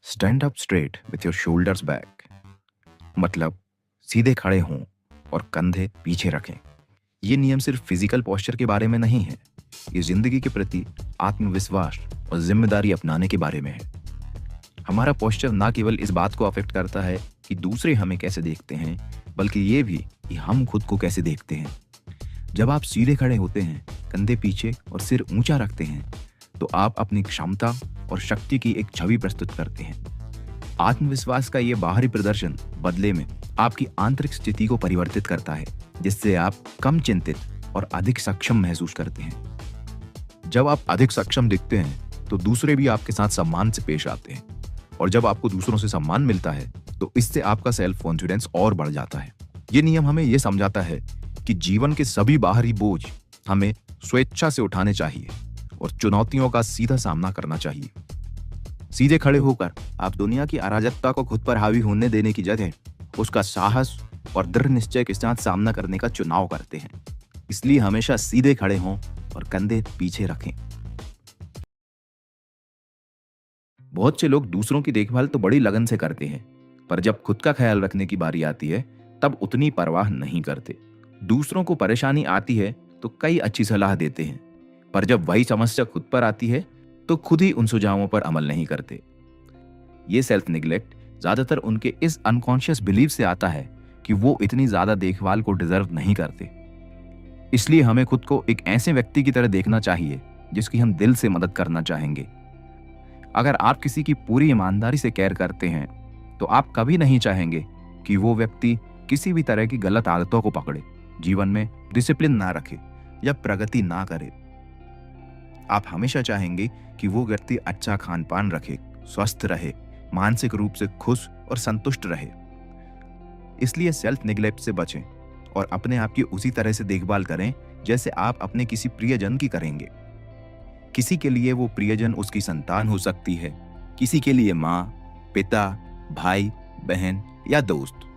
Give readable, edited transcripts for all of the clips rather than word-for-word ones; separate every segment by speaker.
Speaker 1: Stand up straight with your shoulders back, मतलब सीधे खड़े हों और कंधे पीछे रखें। ये नियम सिर्फ फिजिकल पोस्चर के बारे में नहीं है, ये जिंदगी के प्रति आत्मविश्वास और जिम्मेदारी अपनाने के बारे में है। हमारा पोस्चर ना केवल इस बात को अफेक्ट करता है कि दूसरे हमें कैसे देखते हैं, बल्कि ये भी कि हम खुद को कैसे देखते हैं। जब आप सीधे खड़े होते हैं, कंधे पीछे और सिर ऊंचा रखते हैं, तो आप अपनी क्षमता और शक्ति की एक छवि प्रस्तुत करते हैं। आत्मविश्वास का ये बाहरी प्रदर्शन बदले में आपकी आंतरिक स्थिति को परिवर्तित करता है, जिससे आप कम चिंतित और अधिक सक्षम महसूस करते हैं। जब आप अधिक सक्षम दिखते हैं, तो दूसरे भी आपके साथ सम्मान से पेश आते हैं, और जब आपको दूसरों से सम्मान मिलता है, तो इससे आपका सेल्फ कॉन्फिडेंस और बढ़ जाता है। ये नियम हमें यह समझाता है कि जीवन के सभी बाहरी बोझ हमें स्वेच्छा से उठाने चाहिए और चुनौतियों का सीधा सामना करना चाहिए। सीधे खड़े होकर आप दुनिया की अराजकता को खुद पर हावी होने देने की जगह उसका साहस और दृढ़ निश्चय के साथ सामना करने का चुनाव करते हैं। इसलिए हमेशा सीधे खड़े हों और कंधे पीछे रखें। बहुत से लोग दूसरों की देखभाल तो बड़ी लगन से करते हैं, पर जब खुद का ख्याल रखने की बारी आती है, तब उतनी परवाह नहीं करते। दूसरों को परेशानी आती है तो कई अच्छी सलाह देते हैं, पर जब वही समस्या खुद पर आती है तो खुद ही उन सुझावों पर अमल नहीं करते। ये सेल्फ निग्लेक्ट ज्यादातर उनके इस अनकॉन्शियस बिलीफ से आता है कि वो इतनी ज्यादा देखभाल को डिजर्व नहीं करते। इसलिए हमें खुद को एक ऐसे व्यक्ति की तरह देखना चाहिए जिसकी हम दिल से मदद करना चाहेंगे। अगर आप किसी की पूरी ईमानदारी से केयर करते हैं, तो आप कभी नहीं चाहेंगे कि वो व्यक्ति किसी भी तरह की गलत आदतों को पकड़े, जीवन में डिसिप्लिन ना रखे या प्रगति ना करे। आप हमेशा चाहेंगे कि वो व्यक्ति अच्छा खान पान रखे, स्वस्थ रहे, मानसिक रूप से खुश और संतुष्ट रहे। इसलिए सेल्फ निग्लेक्ट से बचें और अपने आप की उसी तरह से देखभाल करें जैसे आप अपने किसी प्रियजन की करेंगे। किसी के लिए वो प्रियजन उसकी संतान हो सकती है, किसी के लिए माँ, पिता, भाई, बहन या दोस्त।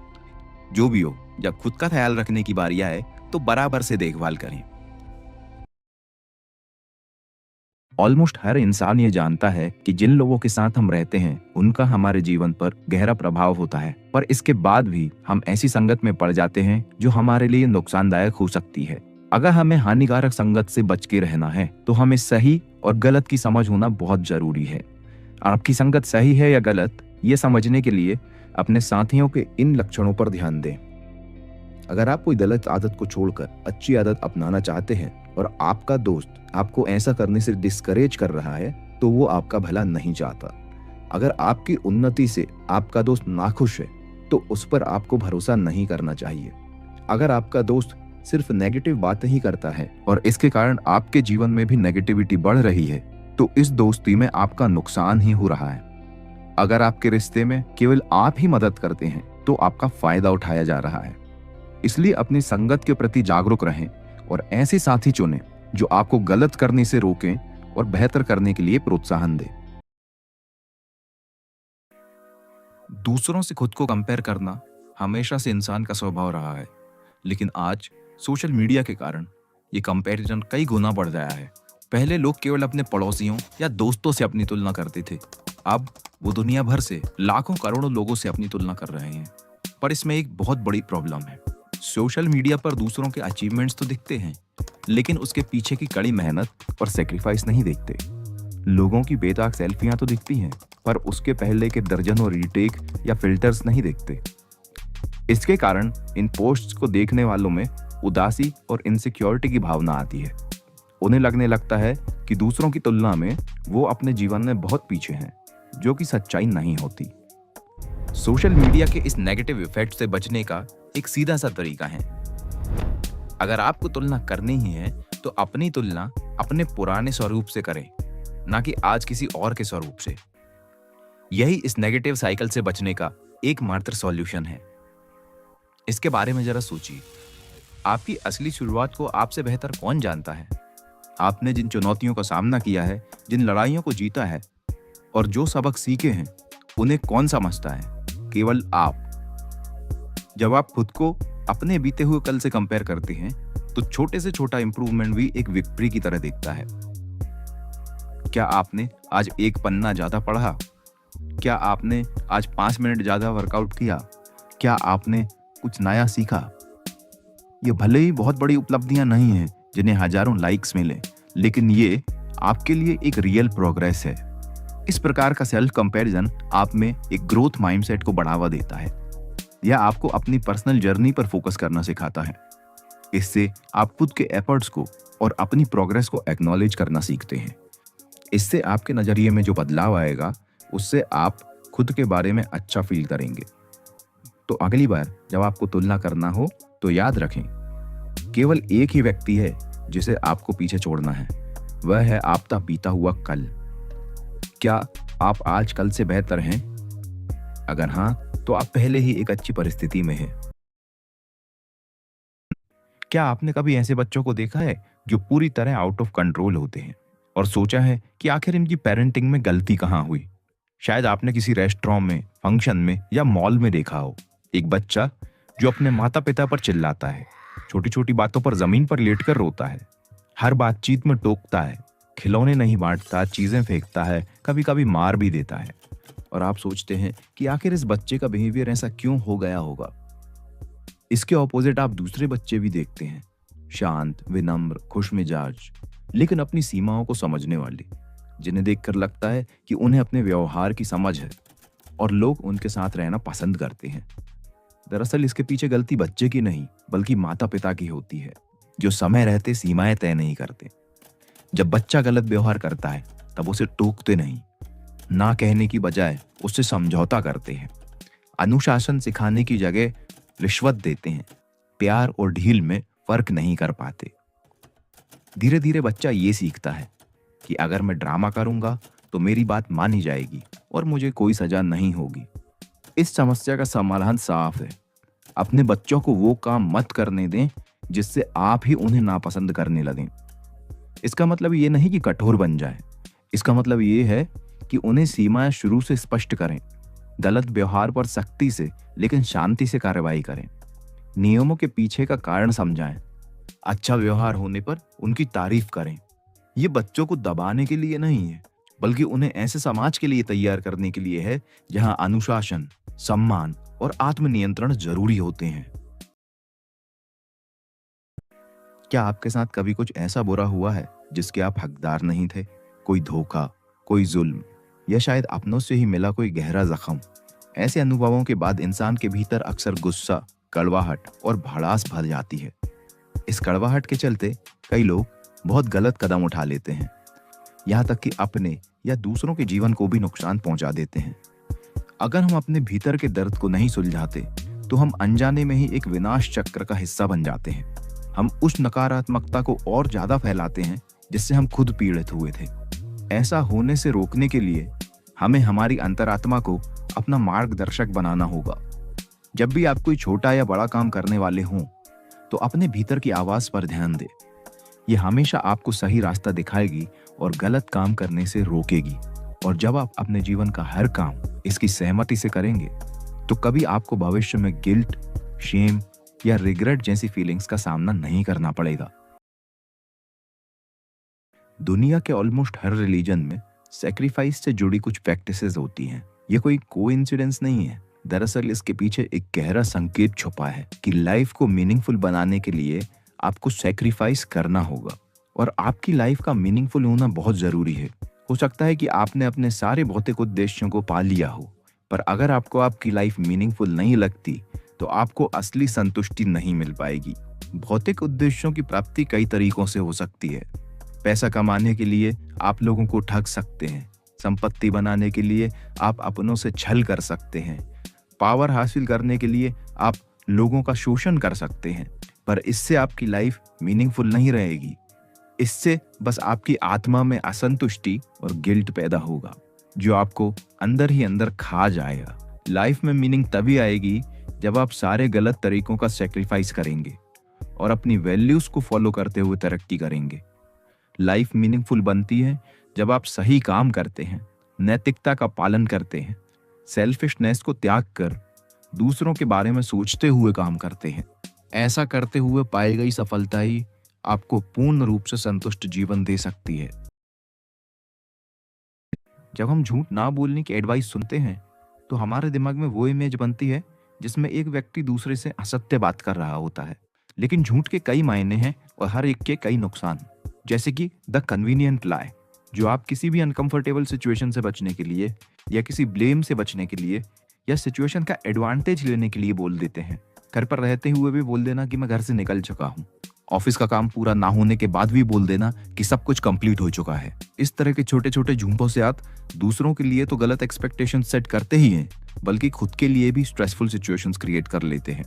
Speaker 1: जो भी हो, जब खुद का ख्याल रखने की बारी आए तो बराबर से देखभाल करें। ऑलमोस्ट हर इंसान ये जानता है कि जिन लोगों के साथ हम रहते हैं उनका हमारे जीवन पर गहरा प्रभाव होता है, पर इसके बाद भी हम ऐसी संगत में पड़ जाते हैं जो हमारे लिए नुकसानदायक हो सकती है। अगर हमें हानिकारक संगत से बच के रहना है, तो हमें सही और गलत की समझ होना बहुत जरूरी है। आपकी संगत सही है या गलत, ये समझने के लिए अपने साथियों के इन लक्षणों पर ध्यान दें। अगर आप कोई गलत आदत को छोड़कर अच्छी आदत अपनाना चाहते हैं और आपका दोस्त आपको ऐसा करने से डिस्करेज कर रहा है, तो वो आपका भला नहीं चाहता। अगर आपकी उन्नति से आपका दोस्त नाखुश है, तो उस पर आपको भरोसा नहीं करना चाहिए। अगर आपका दोस्त सिर्फ नेगेटिव बातें ही करता है और इसके कारण आपके जीवन में भी नेगेटिविटी बढ़ रही है, तो इस दोस्ती में आपका नुकसान ही हो रहा है। अगर आपके रिश्ते में केवल आप ही मदद करते हैं, तो आपका फायदा उठाया जा रहा है। इसलिए अपनी संगत के प्रति जागरूक रहें और ऐसे साथी चुनें जो आपको गलत करने से रोकें और बेहतर करने के लिए प्रोत्साहन दें। दूसरों से खुद को कंपेयर करना हमेशा से इंसान का स्वभाव रहा है, लेकिन आज सोशल मीडिया के कारण ये कंपैरिजन कई गुना बढ़ गया है। पहले लोग केवल अपने पड़ोसियों या दोस्तों से अपनी तुलना करते थे, अब वो दुनिया भर से लाखों करोड़ों लोगों से अपनी तुलना कर रहे हैं। पर इसमें एक बहुत बड़ी प्रॉब्लम है। सोशल मीडिया पर दूसरों के अचीवमेंट्स तो दिखते हैं, लेकिन उसके पीछे की कड़ी मेहनत और सेक्रीफाइस नहीं देखते। लोगों की बेताक सेल्फियां तो दिखती हैं, पर उसके पहले के दर्जनों रीटेक या फिल्टर्स नहीं देखते। इसके कारण इन पोस्ट्स को देखने वालों में उदासी और इनसिक्योरिटी की भावना आती है। उन्हें लगने लगता है कि दूसरों की तुलना में वो अपने जीवन में बहुत पीछे हैं, जो कि सच्चाई नहीं होती। सोशल मीडिया के इस नेगेटिव इफेक्ट से बचने का एक सीधा सा तरीका है। अगर आपको तुलना करनी ही है, तो अपनी तुलना अपने पुराने स्वरूप से करें, ना कि आज किसी और के स्वरूप से। यही इस नेगेटिव साइकिल से बचने का एकमात्र सॉल्यूशन है। इसके बारे में जरा सोचिए। आपकी असली शुरुआत को आपसे बेहतर कौन जानता है? आपने जिन चुनौतियों का सामना किया है, जिन लड़ाइयों को जीता है और जो सबक सीखे हैं, उन्हें कौन समझता है? केवल आप। जब आप खुद को अपने बीते हुए कल से कंपेयर करते हैं, तो छोटे से छोटा इंप्रूवमेंट भी एक विक्ट्री की तरह दिखता है। क्या आपने आज एक पन्ना ज्यादा पढ़ा, क्या आपने आज 5 मिनट ज़्यादा वर्कआउट किया? क्या आपने कुछ नया सीखा? ये भले ही बहुत बड़ी उपलब्धियां नहीं हैं जिन्हें हजारों लाइक्स मिले, लेकिन ये आपके लिए एक रियल प्रोग्रेस है। इस प्रकार का सेल्फ कंपैरिजन आप में एक ग्रोथ माइंडसेट को बढ़ावा देता है या आपको अपनी पर्सनल जर्नी पर फोकस करना सिखाता है। इससे आप खुद के एफर्ट्स को और अपनी प्रोग्रेस को एक्नॉलेज करना सीखते हैं। इससे आपके नजरिए में जो बदलाव आएगा, उससे आप खुद के बारे में अच्छा फील करेंगे। तो अगली बार जब आपको तुलना करना हो तो याद रखें, केवल एक ही व्यक्ति है जिसे आपको पीछे छोड़ना है, वह है आपका बीता हुआ कल। क्या आप आज कल से बेहतर हैं? अगर हाँ, तो आप पहले ही एक अच्छी परिस्थिति में हैं। क्या आपने कभी ऐसे बच्चों को देखा है जो पूरी तरह आउट ऑफ कंट्रोल होते हैं और सोचा है कि आखिर इनकी पेरेंटिंग में गलती कहाँ हुई? शायद आपने किसी रेस्टोरेंट में, फंक्शन में या मॉल में देखा हो एक बच्चा जो अपने माता पिता पर चिल्लाता है, छोटी छोटी बातों पर जमीन पर लेटकर रोता है, हर बातचीत में टोकता है, खिलौने नहीं बांटता, चीजें फेंकता है, कभी कभी मार भी देता है। और आप सोचते हैं कि आखिर इस बच्चे का बिहेवियर ऐसा क्यों हो गया होगा। इसके ऑपोजिट आप दूसरे बच्चे भी देखते हैं, शांत, विनम्र, खुशमिजाज, लेकिन अपनी सीमाओं को समझने वाले, जिन्हें देखकर लगता है कि उन्हें अपने व्यवहार की समझ है और लोग उनके साथ रहना पसंद करते हैं। दरअसल इसके पीछे गलती बच्चे की नहीं, बल्कि माता पिता की होती है, जो समय रहते सीमाएं तय नहीं करते। जब बच्चा गलत व्यवहार करता है तब उसे टोकते नहीं, ना कहने की बजाय उससे समझौता करते हैं। अनुशासन सिखाने की जगह रिश्वत देते हैं, प्यार और ढील में फर्क नहीं कर पाते। धीरे धीरे बच्चा ये सीखता है कि अगर मैं ड्रामा करूंगा तो मेरी बात मानी जाएगी और मुझे कोई सजा नहीं होगी। इस समस्या का समाधान साफ है, अपने बच्चों को वो काम मत करने दें जिससे आप ही उन्हें नापसंद करने लगें। इसका मतलब ये नहीं कि कठोर बन जाए, इसका मतलब ये है कि उन्हें सीमाएं शुरू से स्पष्ट करें। गलत व्यवहार पर सख्ती से लेकिन शांति से कार्रवाई करें। नियमों के पीछे का कारण समझाएं। अच्छा व्यवहार होने पर उनकी तारीफ करें। ये बच्चों को दबाने के लिए नहीं है, बल्कि उन्हें ऐसे समाज के लिए तैयार करने के लिए है जहां अनुशासन, सम्मान और आत्मनियंत्रण जरूरी होते हैं। क्या आपके साथ कभी कुछ ऐसा बुरा हुआ है जिसके आप हकदार नहीं थे? कोई धोखा, कोई जुल्म या शायद अपनों से ही मिला कोई गहरा जख्म। ऐसे अनुभवों के बाद इंसान के भीतर अक्सर गुस्सा, कड़वाहट और भड़ास भर जाती है। इस कड़वाहट के चलते कई लोग बहुत गलत कदम उठा लेते हैं, यहाँ तक कि अपने या दूसरों के जीवन को भी नुकसान पहुंचा देते हैं। अगर हम अपने भीतर के दर्द को नहीं सुलझाते तो हम अनजाने में ही एक विनाश चक्र का हिस्सा बन जाते हैं। हम उस नकारात्मकता को और ज्यादा फैलाते हैं जिससे हम खुद पीड़ित हुए थे। ऐसा होने से रोकने के लिए हमें हमारी अंतरात्मा को अपना मार्गदर्शक बनाना होगा। जब भी आप कोई छोटा या बड़ा काम करने वाले हों तो अपने भीतर की आवाज पर ध्यान दें। यह हमेशा आपको सही रास्ता दिखाएगी और गलत काम करने से रोकेगी। और जब आप अपने जीवन का हर काम इसकी सहमति से करेंगे तो कभी आपको भविष्य में गिल्ट, शेम या रिग्रेट जैसी फीलिंग्स का सामना नहीं करना पड़ेगा। दुनिया के ऑलमोस्ट हर रिलीजन में सैक्रिफाइस से जुड़ी कुछ प्रैक्टिसेस होती हैं। ये कोई कोइंसिडेंस नहीं है। दरअसल इसके पीछे एक गहरा संकेत छुपा है कि लाइफ को मीनिंगफुल बनाने के लिए आपको सैक्रिफाइस करना होगा और आपकी लाइफ का मीनिंगफुल होना बहुत जरूरी है। हो सकता है कि आपने अपने सारे भौतिक उद्देश्यों को पा लिया हो, पर अगर आपको आपकी लाइफ मीनिंगफुल नहीं लगती तो आपको असली संतुष्टि नहीं मिल पाएगी। भौतिक उद्देश्यों की प्राप्ति कई तरीकों से हो सकती है। पैसा कमाने के लिए आप लोगों को ठग सकते हैं, संपत्ति बनाने के लिए आप अपनों से छल कर सकते हैं, पावर हासिल करने के लिए आप लोगों का शोषण कर सकते हैं, पर इससे आपकी लाइफ मीनिंगफुल नहीं रहेगी। इससे बस आपकी आत्मा में असंतुष्टि और गिल्ट पैदा होगा जो आपको अंदर ही अंदर खा जाएगा। लाइफ में मीनिंग तभी आएगी जब आप सारे गलत तरीकों का सैक्रिफाइस करेंगे और अपनी वैल्यूज को फॉलो करते हुए तरक्की करेंगे। लाइफ मीनिंगफुल बनती है जब आप सही काम करते हैं, नैतिकता का पालन करते हैं, सेल्फिशनेस को त्याग कर दूसरों के बारे में सोचते हुए काम करते हैं। ऐसा करते हुए पाई गई सफलता ही आपको पूर्ण रूप से संतुष्ट जीवन दे सकती है। जब हम झूठ ना बोलने की एडवाइस सुनते हैं तो हमारे दिमाग में वो इमेज बनती है जिसमें एक व्यक्ति दूसरे से असत्य बात कर रहा होता है। लेकिन झूठ के कई मायने हैं और हर एक के कई नुकसान। जैसे कि द कन्वीनियंट लाई, जो आप किसी भी अनकंफर्टेबल सिचुएशन से बचने के लिए या किसी ब्लेम से बचने के लिए या सिचुएशन का एडवांटेज लेने के लिए बोल देते हैं। घर पर रहते हुए भी बोल देना कि मैं घर से निकल चुका हूँ। ऑफिस का काम पूरा ना होने के बाद भी बोल देना कि सब कुछ कंप्लीट हो चुका है। इस तरह के छोटे छोटे झूठों से आप दूसरों के लिए तो गलत एक्सपेक्टेशन सेट करते ही हैं, बल्कि खुद के लिए भी स्ट्रेसफुल सिचुएशंस क्रिएट कर लेते हैं।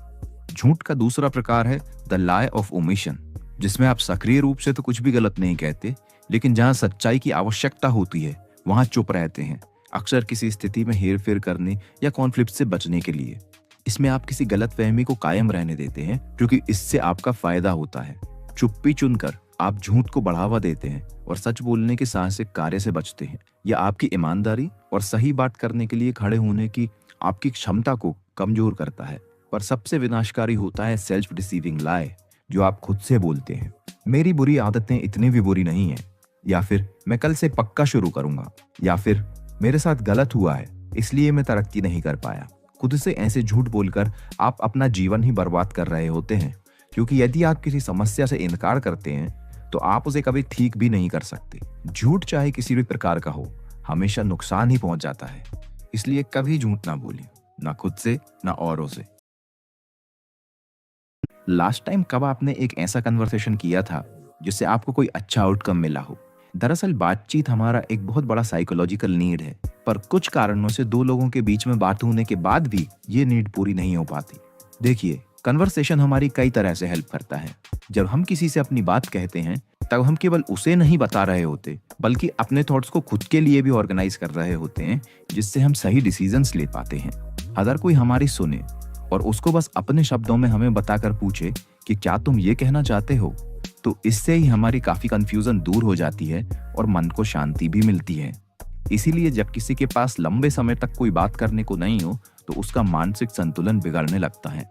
Speaker 1: झूठ का दूसरा प्रकार है द लाई ऑफ ओमिशन, जिसमें आप सक्रिय रूप से तो कुछ भी गलत नहीं कहते, लेकिन जहां सच्चाई की आवश्यकता होती है वहां चुप रहते हैं, अक्सर किसी स्थिति में हेर फेर करने या कॉन्फ्लिक्ट से बचने के लिए। इसमें आप किसी गलतफहमी को कायम रहने देते हैं क्योंकि इससे आपका फायदा होता है। चुप्पी चुनकर आप झूठ को बढ़ावा देते हैं और सच बोलने के साहसिक कार्य से बचते हैं। यह आपकी ईमानदारी और सही बात करने के लिए खड़े होने की आपकी क्षमता को कमजोर करता है। पर सबसे विनाशकारी होता है सेल्फ डिसीविंग लाई, जो आप खुद से बोलते हैं। मेरी बुरी आदतें इतनी भी बुरी नहीं है, या फिर मैं कल से पक्का शुरू करूंगा, या फिर मेरे साथ गलत हुआ है इसलिए मैं तरक्की नहीं कर पाया। खुद से ऐसे झूठ बोलकर आप अपना जीवन ही बर्बाद कर रहे होते हैं, क्योंकि यदि आप किसी समस्या से इनकार करते हैं तो आप उसे कभी ठीक भी नहीं कर सकते। झूठ चाहे किसी भी प्रकार का हो, हमेशा नुकसान ही पहुंच जाता है। इसलिए कभी झूठ ना बोलें, ना खुद से ना औरों से। लास्ट टाइम कब आपने एक ऐसा कन्वर्सेशन किया था जिससे आपको कोई अच्छा आउटकम मिला हो? दरअसल बातचीत हमारा एक बहुत बड़ा साइकोलॉजिकल नीड है, पर कुछ कारणों से दो लोगों के बीच में बात होने के बाद भी ये नीड पूरी नहीं हो पाती। देखिए, कन्वर्सेशन हमारी कई तरह से हेल्प करता है। जब हम किसी से अपनी बात कहते हैं तब हम केवल उसे नहीं बता रहे होते, बल्कि अपने थॉट्स को खुद के लिए भी ऑर्गेनाइज कर रहे होते हैं, जिससे हम सही डिसीजंस ले पाते हैं। अगर कोई हमारी सुने और उसको बस अपने शब्दों में हमें बताकर पूछे कि क्या तुम ये कहना चाहते हो, तो इससे ही हमारी काफी कंफ्यूजन दूर हो जाती है और मन को शांति भी मिलती है। इसीलिए जब किसी के पास लंबे समय तक कोई बात करने को नहीं हो तो उसका मानसिक संतुलन बिगड़ने लगता है।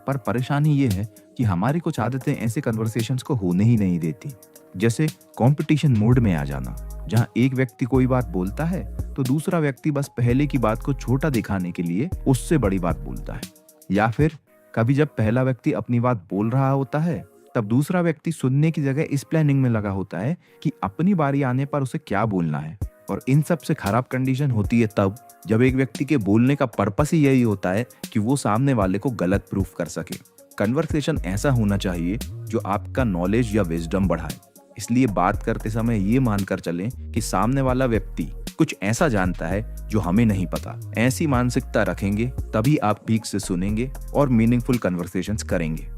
Speaker 1: पर परेशानी ये है कि हमारी कुछ आदतें ऐसे कन्वर्सेशंस को होने ही नहीं देती। जैसे कंपटीशन मोड में आ जाना, जहां एक व्यक्ति कोई बात बोलता है तो दूसरा व्यक्ति बस पहले की बात को छोटा दिखाने के लिए उससे बड़ी बात बोलता है। या फिर कभी जब पहला व्यक्ति अपनी बात बोल रहा होता है तब दूसरा व्यक्ति सुनने की जगह इस प्लानिंग में लगा होता है कि अपनी बारी आने पर उसे क्या बोलना है। और इन सब से खराब कंडीशन होती है तब जब एक व्यक्ति के बोलने का पर्पस ही यही होता है कि वो सामने वाले को गलत प्रूफ कर सके। कन्वर्सेशन ऐसा होना चाहिए जो आपका नॉलेज या विजडम बढ़ाए। इसलिए बात करते समय ये मानकर चलें कि सामने वाला व्यक्ति कुछ ऐसा जानता है जो हमें नहीं पता। ऐसी मानसिकता रखेंगे तभी आप ठीक से सुनेंगे और मीनिंगफुल कन्वर्सेशंस करेंगे।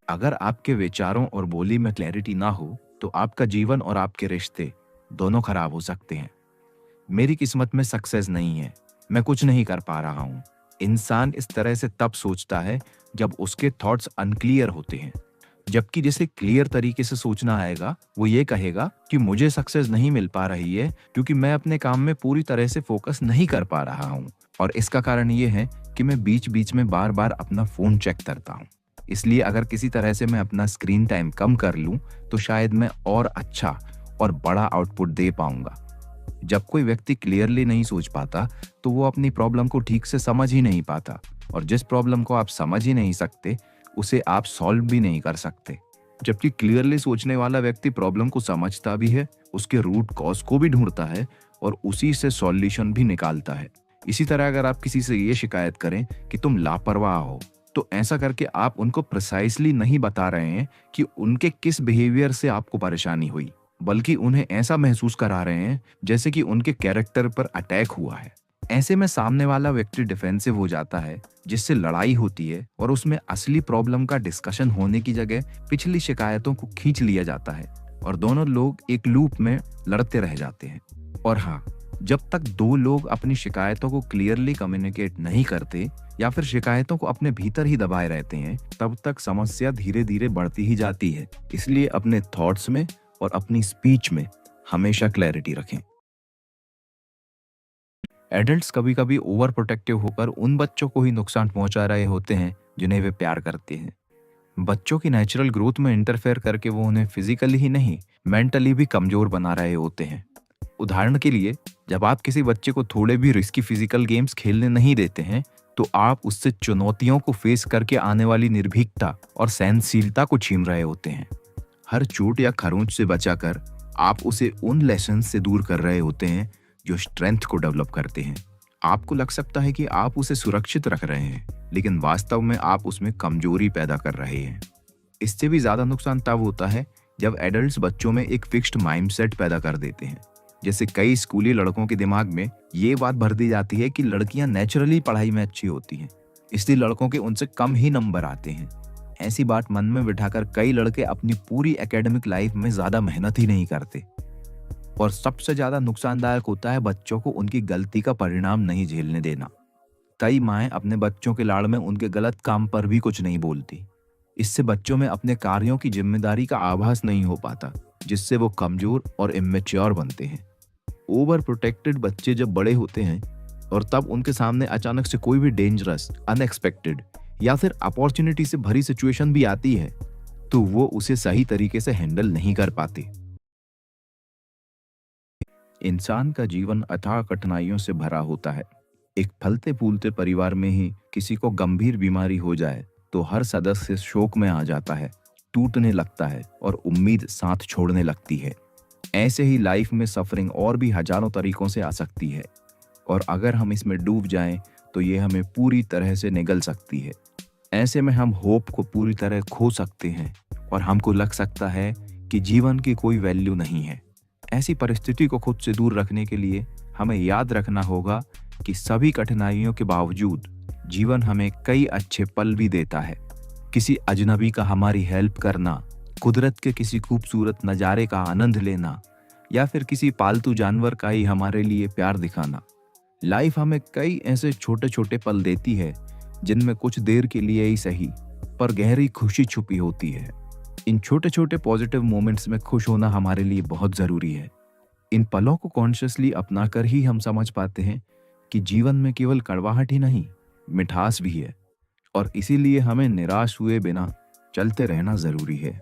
Speaker 1: अगर आपके विचारों और बोली में क्लैरिटी ना हो तो आपका जीवन और आपके रिश्ते दोनों खराब हो सकते हैं। मेरी किस्मत में सक्सेस नहीं है, मैं कुछ नहीं कर पा रहा हूँ। इंसान इस तरह से तब सोचता है जब उसके थॉट्स अनक्लियर होते हैं। जबकि जिसे क्लियर तरीके से सोचना आएगा वो ये कहेगा कि मुझे सक्सेस नहीं मिल पा रही है क्योंकि मैं अपने काम में पूरी तरह से फोकस नहीं कर पा रहा हूँ, और इसका कारण ये है कि मैं बीच बीच में बार बार अपना फोन चेक करता हूँ। इसलिए अगर किसी तरह से मैं अपना स्क्रीन टाइम कम कर लूं तो शायद मैं और अच्छा और बड़ा आउटपुट दे पाऊंगा। जब कोई व्यक्ति क्लियरली नहीं सोच पाता तो वो अपनी प्रॉब्लम को ठीक से समझ ही नहीं पाता, और जिस प्रॉब्लम को आप समझ ही नहीं सकते उसे आप सॉल्व भी नहीं कर सकते। जबकि क्लियरली सोचने वाला व्यक्ति प्रॉब्लम को समझता भी है, उसके रूट कॉज को भी ढूंढता है और उसी से सॉल्यूशन भी निकालता है। इसी तरह अगर आप किसी से ये शिकायत करें कि तुम लापरवाह हो, तो ऐसा करके आप उनको प्रिसाइसली नहीं बता रहे हैं कि उनके किस बिहेवियर से आपको परेशानी हुई, बल्कि उन्हें ऐसा महसूस करा रहे हैं जैसे कि उनके कैरेक्टर पर अटैक हुआ है। ऐसे में सामने वाला व्यक्ति डिफेंसिव हो जाता है, जिससे लड़ाई होती है और उसमें असली प्रॉब्लम का डिस्कशन होने की जगह पिछली शिकायतों को खींच लिया जाता है और दोनों लोग एक लूप में लड़ते रह जाते हैं। और हाँ, जब तक दो लोग अपनी शिकायतों को क्लियरली कम्युनिकेट नहीं करते या फिर शिकायतों को अपने भीतर ही दबाए रहते हैं, तब तक समस्या धीरे धीरे बढ़ती ही जाती है। इसलिए अपने थॉट्स में और अपनी स्पीच में हमेशा क्लैरिटी रखें। एडल्ट्स कभी कभी ओवर प्रोटेक्टिव होकर उन बच्चों को ही नुकसान पहुंचा रहे होते हैं जिन्हें वे प्यार करते हैं। बच्चों की नेचुरल ग्रोथ में इंटरफेयर करके वो उन्हें फिजिकली ही नहीं, मेंटली भी कमजोर बना रहे होते हैं। उदाहरण के लिए, जब आप किसी बच्चे को थोड़े भी रिस्की फिजिकल गेम्स खेलने नहीं देते हैं, तो आप उससे चुनौतियों को फेस करके आने वाली निर्भीकता और सहनशीलता को छीन रहे होते हैं। हर चोट या खरोंच से बचाकर आप उसे उन लेसन से दूर कर रहे होते हैं जो स्ट्रेंथ को डेवलप करते हैं। आपको लग सकता है कि आप उसे सुरक्षित रख रहे हैं, लेकिन वास्तव में आप उसमें कमजोरी पैदा कर रहे हैं। इससे भी ज्यादा नुकसान तब होता है जब एडल्ट्स बच्चों में एक फिक्स्ड माइंडसेट पैदा कर देते हैं। जैसे कई स्कूली लड़कों के दिमाग में ये बात भर दी जाती है कि लड़कियां नेचुरली पढ़ाई में अच्छी होती हैं, इसलिए लड़कों के उनसे कम ही नंबर आते हैं। ऐसी बात मन में बिठाकर कई लड़के अपनी पूरी एकेडमिक लाइफ में ज्यादा मेहनत ही नहीं करते। और सबसे ज्यादा नुकसानदायक होता है बच्चों को उनकी गलती का परिणाम नहीं झेलने देना। कई माएं अपने बच्चों के लाड़ में उनके गलत काम पर भी कुछ नहीं बोलती। इससे बच्चों में अपने कार्यों की जिम्मेदारी का आभास नहीं हो पाता, जिससे वो कमजोर और इमेच्योर बनते हैं। ओवर प्रोटेक्टेड बच्चे जब बड़े होते हैं और तब उनके सामने अचानक से कोई भी डेंजरस, अनएक्सपेक्टेड या फिर अपॉर्चुनिटी से भरी सिचुएशन भी आती है, तो वो उसे सही तरीके से हैंडल नहीं कर पाते। इंसान का जीवन अथाह कठिनाइयों से भरा होता है। एक फलते फूलते परिवार में ही किसी को गंभीर बीमारी हो जाए तो हर सदस्य शोक में आ जाता है, टूटने लगता है और उम्मीद साथ छोड़ने लगती है। ऐसे ही लाइफ में सफरिंग और भी हजारों तरीकों से आ सकती है, और अगर हम इसमें डूब जाएं तो ये हमें पूरी तरह से निगल सकती है। ऐसे में हम होप को पूरी तरह खो सकते हैं और हमको लग सकता है कि जीवन की कोई वैल्यू नहीं है। ऐसी परिस्थिति को खुद से दूर रखने के लिए हमें याद रखना होगा कि सभी कठिनाइयों के बावजूद जीवन हमें कई अच्छे पल भी देता है। किसी अजनबी का हमारी हेल्प करना, कुदरत के किसी खूबसूरत नज़ारे का आनंद लेना या फिर किसी पालतू जानवर का ही हमारे लिए प्यार दिखाना। लाइफ हमें कई ऐसे छोटे छोटे पल देती है जिनमें कुछ देर के लिए ही सही पर गहरी खुशी छुपी होती है। इन छोटे छोटे पॉजिटिव मोमेंट्स में खुश होना हमारे लिए बहुत ज़रूरी है। इन पलों को कॉन्शियसली अपनाकर ही हम समझ पाते हैं कि जीवन में केवल कड़वाहट ही नहीं, मिठास भी है, और इसीलिए हमें निराश हुए बिना चलते रहना ज़रूरी है।